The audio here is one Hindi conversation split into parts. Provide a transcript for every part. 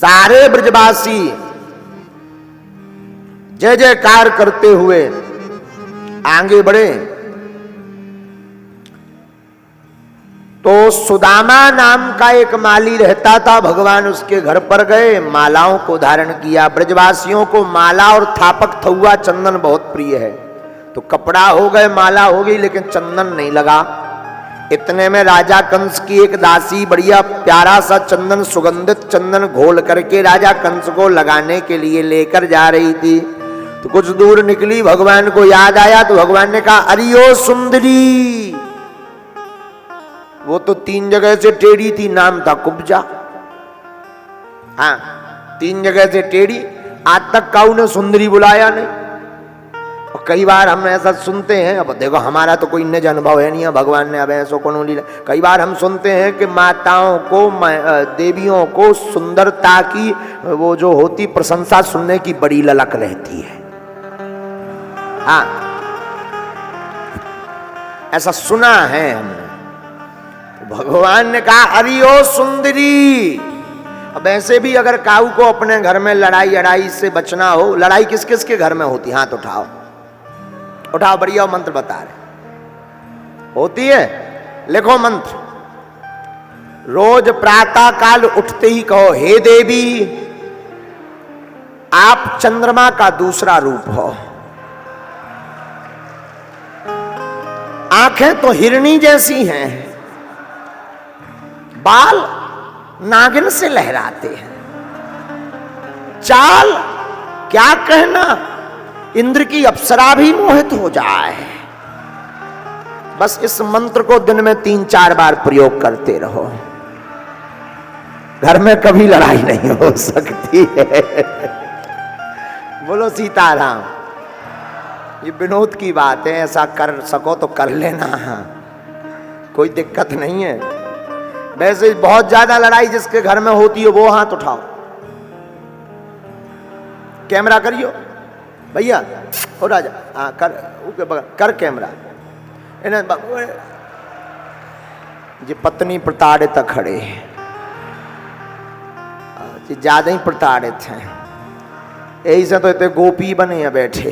सारे ब्रजवासी जय जयकार करते हुए आगे बढ़े तो सुदामा नाम का एक माली रहता था। भगवान उसके घर पर गए, मालाओं को धारण किया। ब्रजवासियों को माला और थापक थुआ चंदन बहुत प्रिय है, तो कपड़ा हो गए, माला हो गई, लेकिन चंदन नहीं लगा। इतने में राजा कंस की एक दासी बढ़िया प्यारा सा चंदन, सुगंधित चंदन घोल करके राजा कंस को लगाने के लिए लेकर जा रही थी। तो कुछ दूर निकली, भगवान को याद आया तो भगवान ने कहा, अरियो सुंदरी। वो तो 3 जगह से टेढ़ी थी, नाम था कुब्जा। हाँ, 3 जगह से टेढ़ी, आज तक काऊ ने सुंदरी बुलाया नहीं। और कई बार हम ऐसा सुनते हैं, अब देखो हमारा तो कोई निज अनुभव है नहीं है, भगवान ने अब ऐसा कौन लीला। कई बार हम सुनते हैं कि माताओं को, देवियों को सुंदरता की वो जो होती प्रशंसा सुनने की बड़ी ललक रहती है। हाँ, ऐसा सुना है हमने। तो भगवान ने कहा, अरियो सुंदरी। अब ऐसे भी अगर काऊ को अपने घर में लड़ाई अड़ाई से बचना हो, लड़ाई किस किस के घर में होती, हाथ उठाओ, उठाओ, बढ़िया मंत्र बता रहे। होती है, लिखो मंत्र। रोज प्रातः काल उठते ही कहो, हे देवी आप चंद्रमा का दूसरा रूप हो। आंखें तो हिरणी जैसी हैं, बाल नागिन से लहराते हैं, चाल क्या कहना, इंद्र की अप्सरा भी मोहित हो जाए। बस इस मंत्र को दिन में 3-4 बार प्रयोग करते रहो, घर में कभी लड़ाई नहीं हो सकती है। बोलो सीताराम। ये विनोद की बात है, ऐसा कर सको तो कर लेना, कोई दिक्कत नहीं है। वैसे बहुत ज्यादा लड़ाई जिसके घर में होती है वो हाथ उठाओ, कैमरा करियो भैया, हो राजा, हाँ कर कैमरा। जी पत्नी प्रताड़ित खड़े, ज्यादा ही प्रताड़ित हैं, यही से तो इतने गोपी बने हैं बैठे।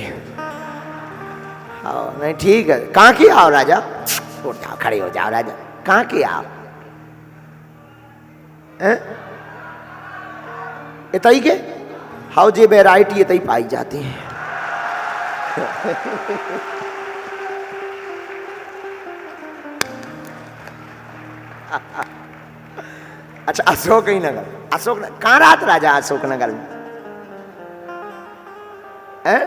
आओ, नहीं ठीक है, कहाँ की आओ राजा, उठ जाओ, खड़े हो जाओ राजा, कहाँ की आओ, इतई के हाउ जे वेराइटी इतई पाई जाती है। अच्छा, अशोक ही नगर, अशोक नगर कहाँ रात राजा, अशोक नगर में है?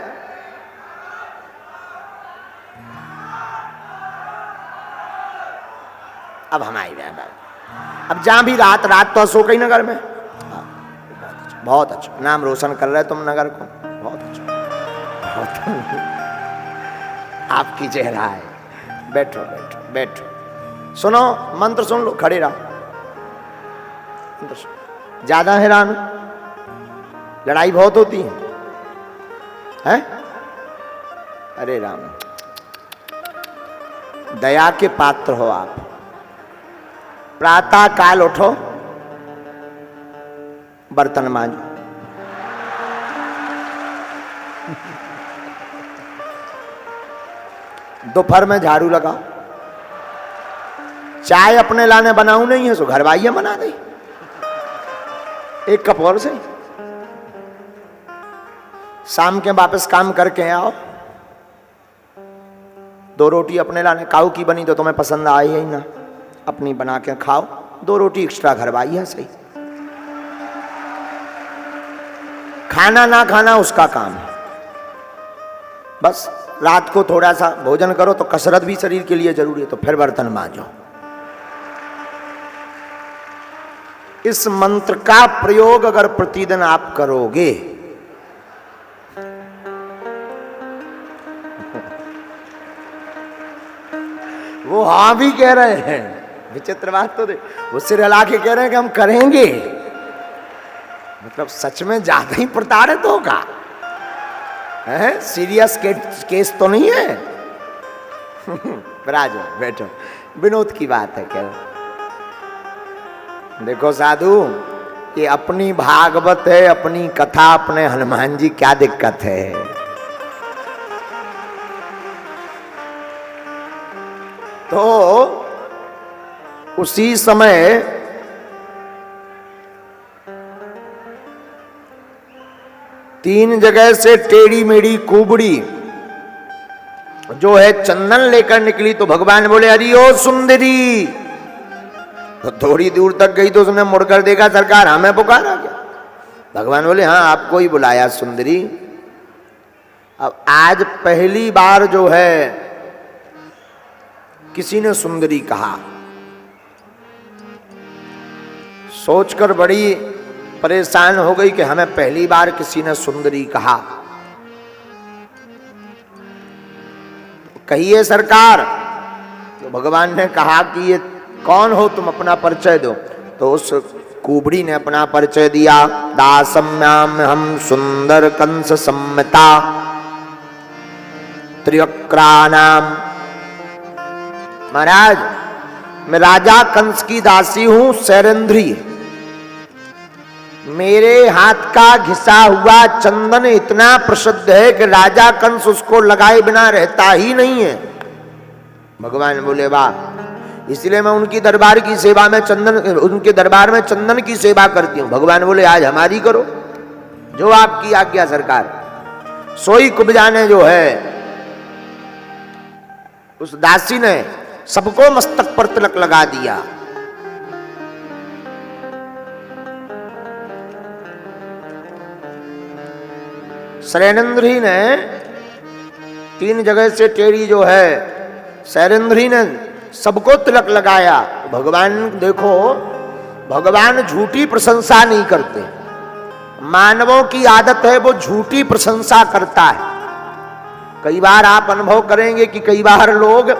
अब हम आई रहे, अब जहां भी रात तो अशोक ही नगर में। बहुत अच्छा, नाम रोशन कर रहे तुम नगर को, बहुत अच्छा, बहुत आपकी चेहरा है। बैठो बैठो बैठो, सुनो मंत्र सुन लो, खड़े रहो। ज्यादा हैरान, लड़ाई बहुत होती है? अरे राम, दया के पात्र हो आप। प्रातः काल उठो, बर्तन मांजो, दोपहर में झाड़ू लगाओ, चाय अपने लाने बनाऊं नहीं है सो घर वाइया बना दे, एक कप और से। शाम के वापस काम करके आओ, 2 रोटी अपने लाने, काऊ की बनी तो तुम्हें पसंद आई ही ना, अपनी बना के खाओ, 2 रोटी एक्स्ट्रा घर वाइया सही। खाना ना खाना उसका काम है, बस रात को थोड़ा सा भोजन करो तो कसरत भी शरीर के लिए जरूरी है, तो फिर बर्तन मांजो। इस मंत्र का प्रयोग अगर प्रतिदिन आप करोगे, वो हाँ भी कह रहे हैं, विचित्र बात तो वो सिर हिला के कह रहे हैं कि हम करेंगे, मतलब सच में ज्यादा ही प्रताड़ित होगा, है सीरियस केस तो नहीं है। राजो बैठो, विनोद की बात है, क्या देखो साधु, ये अपनी भागवत है, अपनी कथा, अपने हनुमान जी, क्या दिक्कत है। तो उसी समय तीन जगह से टेढ़ी मेढ़ी कुबड़ी जो है चंदन लेकर निकली। तो भगवान बोले अरे ओ सुंदरी। तो थोड़ी दूर तक गई तो उसने मुड़कर देखा, सरकार हमें पुकारा क्या? भगवान बोले हाँ आपको ही बुलाया सुंदरी। अब आज पहली बार जो है किसी ने सुंदरी कहा। सोचकर बड़ी परेशान हो गई कि हमें पहली बार किसी ने सुंदरी कहा। कहिए सरकार। तो भगवान ने कहा कि ये कौन हो तुम, अपना परिचय दो। तो उस कुबड़ी ने अपना परिचय दिया। दासम्याम हम सुंदर कंस सम्मता त्रिवक्रानाम। महाराज मैं राजा कंस की दासी हूं शैरेंद्री। मेरे हाथ का घिसा हुआ चंदन इतना प्रसिद्ध है कि राजा कंस उसको लगाए बिना रहता ही नहीं है। भगवान बोले वाह, इसलिए मैं उनकी दरबार की सेवा में उनके दरबार में चंदन की सेवा करती हूं। भगवान बोले आज हमारी करो, जो आपकी आज्ञा सरकार। सोई कुब्जा ने जो है उस दासी ने सबको मस्तक पर तिलक लगा दिया। शैरेंद्री ने तीन जगह से टेढ़ी जो है शैरेंद्री ने सबको तिलक लगाया। भगवान देखो, भगवान झूठी प्रशंसा नहीं करते। मानवों की आदत है वो झूठी प्रशंसा करता है। कई बार आप अनुभव करेंगे कि कई बार लोग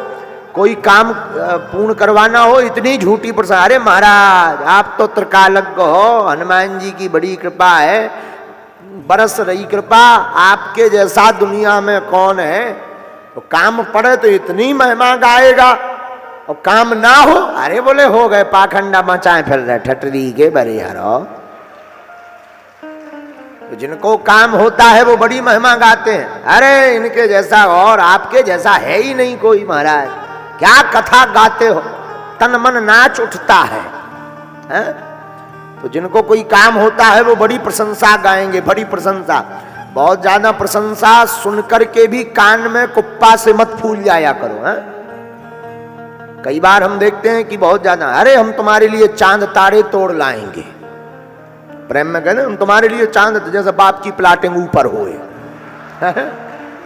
कोई काम पूर्ण करवाना हो, इतनी झूठी प्रशंसा, अरे महाराज आप तो त्रिकालज्ञ हो, हनुमान जी की बड़ी कृपा है, बरस रही कृपा, आपके जैसा दुनिया में कौन है। तो काम पड़े तो इतनी महिमा गाएगा, और काम ना हो अरे बोले हो गए पाखंडा मचाए फिर रहे ठटरी के बरे हरो। तो जिनको काम होता है वो बड़ी महिमा गाते हैं, अरे इनके जैसा और आपके जैसा है ही नहीं कोई। महाराज क्या कथा गाते हो, तन मन नाच उठता है। तो जिनको कोई काम होता है वो बड़ी प्रशंसा गाएंगे, बड़ी प्रशंसा। बहुत ज्यादा प्रशंसा सुनकर के भी कान में कुप्पा से मत फूल जाया करो। कई बार हम देखते हैं कि बहुत ज्यादा, अरे हम तुम्हारे लिए चांद तारे तोड़ लाएंगे। प्रेम में कहते हम तुम्हारे लिए चांद, जैसे बाप की प्लाटिंग ऊपर होए।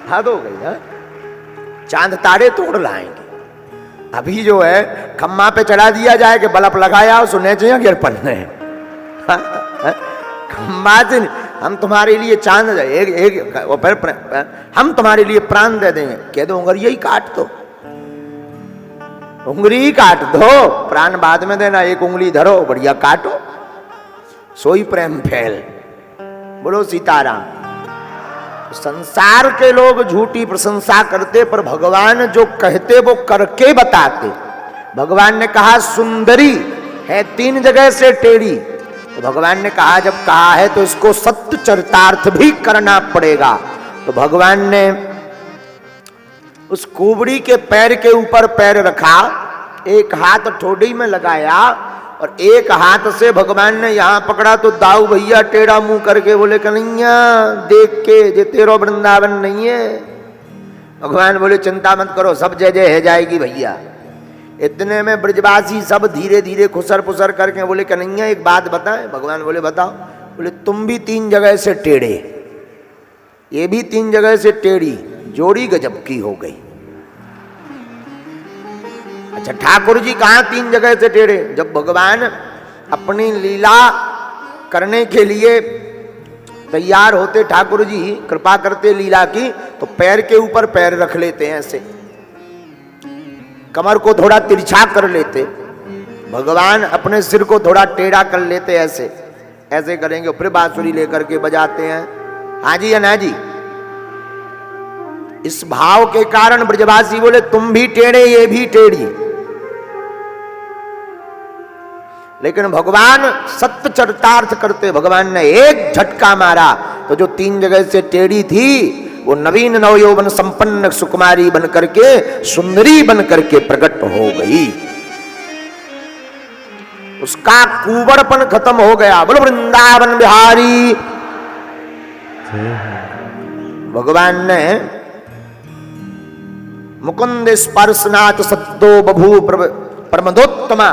हद हो गई है, चांद तारे तोड़ लाएंगे। अभी जो है खम्मा पे चढ़ा दिया जाए कि बल्ब लगाया सुने चाहिए गिर पड़ने। खम्मा से हम तुम्हारे लिए चांद हम तुम्हारे लिए प्राण दे देंगे। कह दो उंगली ही काट दो, उंगली काट दो, प्राण बाद में देना, एक उंगली धरो बढ़िया काटो, सोई प्रेम फैल। बोलो सीताराम। संसार के लोग झूठी प्रशंसा करते, पर भगवान जो कहते वो करके बताते। भगवान ने कहा सुंदरी है तीन जगह से टेढ़ी, तो भगवान ने कहा जब कहा है तो इसको सत्य चरितार्थ भी करना पड़ेगा। तो भगवान ने उस कुबड़ी के पैर के ऊपर पैर रखा, एक हाथ ठोड़ी में लगाया और एक हाथ से भगवान ने यहां पकड़ा। तो दाऊ भैया टेढ़ा मुंह करके बोले कन्हैया देख के जे तेरो वृंदावन नहीं है। भगवान बोले चिंता मत करो, सब जय जय है जाएगी भैया। इतने में ब्रजवासी सब धीरे धीरे खुसर पुसर करके बोले कन्हैया एक बात बताएं। भगवान बोले बताओ। बोले तुम भी तीन जगह से टेढ़े, ये भी तीन जगह से टेढ़ी, जोड़ी गजब की हो गई। अच्छा ठाकुर जी कहां तीन जगह से टेढ़े? जब भगवान अपनी लीला करने के लिए तैयार होते, ठाकुर जी कृपा करते लीला की, तो पैर के ऊपर पैर रख लेते हैं ऐसे, कमर को थोड़ा तिरछा कर लेते, भगवान अपने सिर को थोड़ा टेढ़ा कर लेते, ऐसे ऐसे करेंगे, फिर बांसुरी लेकर के बजाते हैं। हाँ जी या ना जी? इस भाव के कारण ब्रजवासी बोले तुम भी टेढ़े ये भी टेढ़ी। लेकिन भगवान सत्य चरितार्थ करते भगवान ने एक झटका मारा तो जो 3 जगह से टेढ़ी थी वो नवीन नवयौवन संपन्न सुकुमारी बन करके सुंदरी बन करके प्रकट हो गई। उसका कुबड़पन खत्म हो गया। बोलो वृंदावन बिहारी। भगवान ने मुकुंद स्पर्शनाथ सद्दो बभू प्रमदोत्तमा,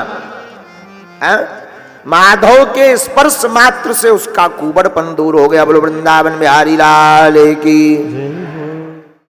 माधव के स्पर्श मात्र से उसका कुबड़पन दूर हो गया। बोलो वृंदावन बिहारी लाल की।